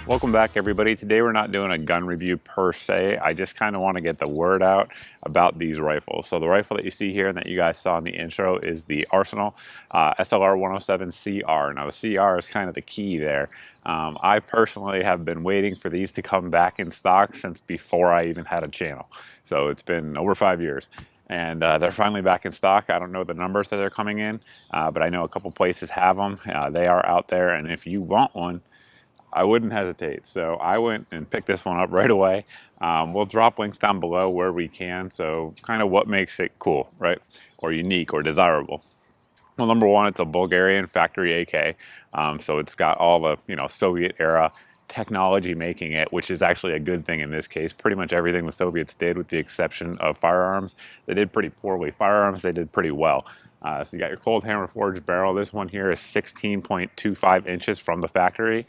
Welcome back, everybody. Today we're not doing a gun review per se. I just kind of want to get the word out about these rifles. So the rifle that you see here and that you guys saw in the intro is the Arsenal SLR-107CR. Now the CR is kind of the key there. I personally have been waiting for these to come back in stock since before I even had a channel. So it's been over 5 years. And they're finally back in stock. I don't know the numbers that they're coming in, but I know a couple places have them. They are out there, and if you want one, I wouldn't hesitate. So I went and picked this one up right away. We'll drop links down below where we can. So kind of what makes it cool, right? Or unique or desirable. Well, number one, it's a Bulgarian factory AK. So it's got all the, Soviet era technology making it, which is actually a good thing in this case. Pretty much everything the Soviets did, with the exception of firearms, they did pretty poorly. Firearms, they did pretty well. So you got your cold hammer forged barrel. This one here is 16.25 inches from the factory.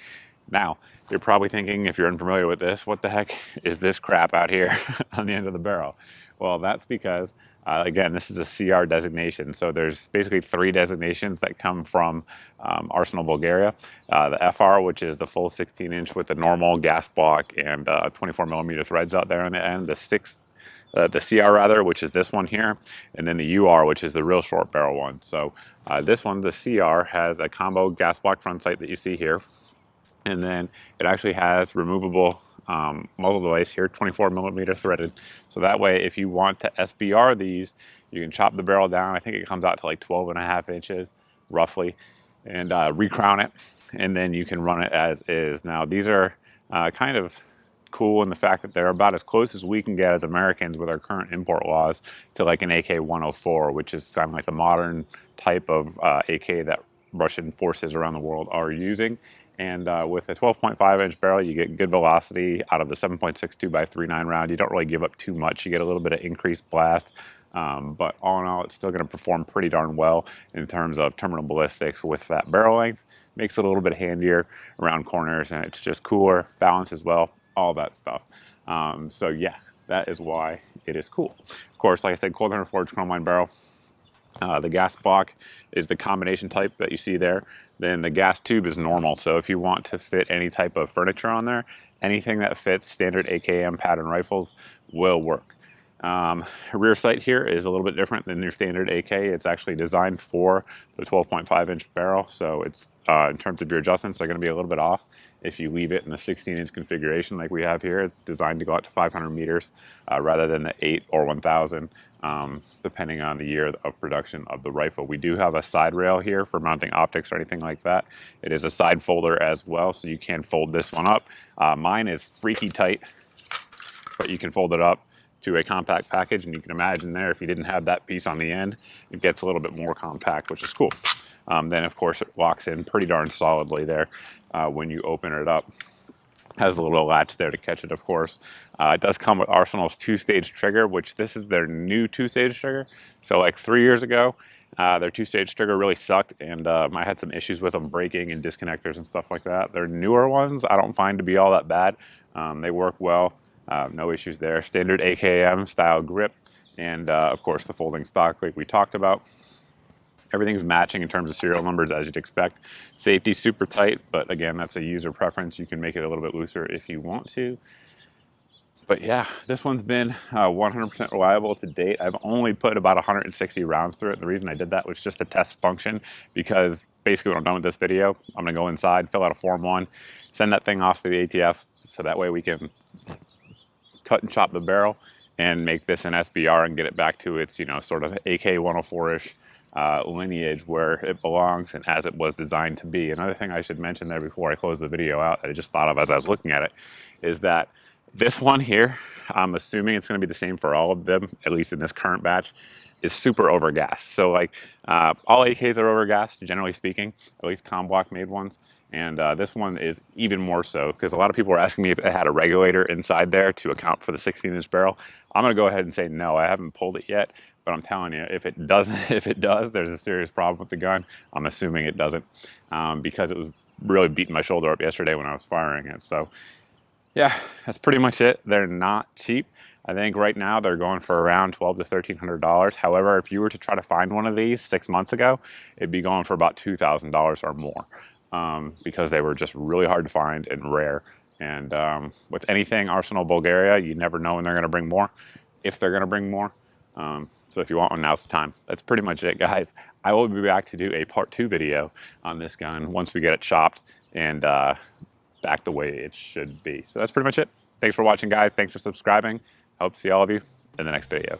Now, you're probably thinking, if you're unfamiliar with this, what the heck is this crap out here on the end of the barrel? Well, that's because, again, this is a CR designation. So there's basically 3 designations that come from Arsenal, Bulgaria. The FR, which is the full 16-inch with the normal gas block and 24mm threads out there on the end. The CR rather, which is this one here, and then the UR, which is the real short barrel one. So this one, the CR, has a combo gas block front sight that you see here. And then it actually has removable muzzle device here, 24mm threaded. So that way, if you want to SBR these, you can chop the barrel down. I think it comes out to like 12.5 inches, roughly, and recrown it. And then you can run it as is. Now, these are kind of cool in the fact that they're about as close as we can get as Americans with our current import laws to like an AK-104, which is kind of like the modern type of AK that Russian forces around the world are using. And with a 12.5-inch barrel, you get good velocity out of the 7.62x39 round. You don't really give up too much. You get a little bit of increased blast. But all in all, it's still going to perform pretty darn well in terms of terminal ballistics with that barrel length. Makes it a little bit handier around corners, and it's just cooler, balance as well, all that stuff. So yeah, that is why it is cool. Of course, like I said, cold hammer forged chrome line barrel. The gas block is the combination type that you see there. Then the gas tube is normal. So if you want to fit any type of furniture on there, anything that fits standard AKM pattern rifles will work. Rear sight here is a little bit different than your standard AK. It's actually designed for the 12.5-inch barrel. So it's in terms of your adjustments, they're going to be a little bit off. If you leave it in the 16-inch configuration like we have here, it's designed to go out to 500 meters rather than the 8 or 1,000, depending on the year of production of the rifle. We do have a side rail here for mounting optics or anything like that. It is a side folder as well, so you can fold this one up. Mine is freaky tight, but you can fold it up to a compact package, and you can imagine there, if you didn't have that piece on the end, it gets a little bit more compact, which is cool. Then of course it locks in pretty darn solidly there when you open it up. Has a little latch there to catch it, of course. It does come with Arsenal's 2-stage trigger, which this is their new 2-stage trigger. So like 3 years ago, their 2-stage trigger really sucked, and I had some issues with them breaking and disconnectors and stuff like that. Their newer ones I don't find to be all that bad. They work well. No issues there. Standard AKM style grip, and of course the folding stock like we talked about. Everything's matching in terms of serial numbers as you'd expect. Safety's super tight, but again, that's a user preference. You can make it a little bit looser if you want to. But yeah, this one's been 100% reliable to date. I've only put about 160 rounds through it. The reason I did that was just to test function, because basically when I'm done with this video, I'm gonna go inside, fill out a Form 1, send that thing off to the ATF, so that way we can cut and chop the barrel and make this an SBR and get it back to its, sort of AK-104-ish lineage where it belongs and as it was designed to be. Another thing I should mention there before I close the video out that I just thought of as I was looking at it is that this one here, I'm assuming it's going to be the same for all of them, at least in this current batch, is super overgassed. So like all AKs are overgassed, generally speaking, at least Comblock made ones. And this one is even more so, because a lot of people were asking me if it had a regulator inside there to account for the 16-inch barrel. I'm going to go ahead and say no, I haven't pulled it yet, But I'm telling you, if it doesn't, if it does, there's a serious problem with the gun. I'm assuming it doesn't, because it was really beating my shoulder up yesterday when I was firing it. So yeah, that's pretty much it. They're not cheap. I think right now they're going for around $1,200 to $1,300. However, if you were to try to find one of these 6 months ago, it'd be going for about $2,000 or more, because they were just really hard to find and rare. And with anything Arsenal Bulgaria, you never know when they're going to bring more, if they're going to bring more. So if you want one, now's the time. That's pretty much it, guys. I will be back to do a part 2 video on this gun once we get it chopped and back the way it should be. So that's pretty much it. Thanks for watching, guys. Thanks for subscribing. Hope to see all of you in the next video.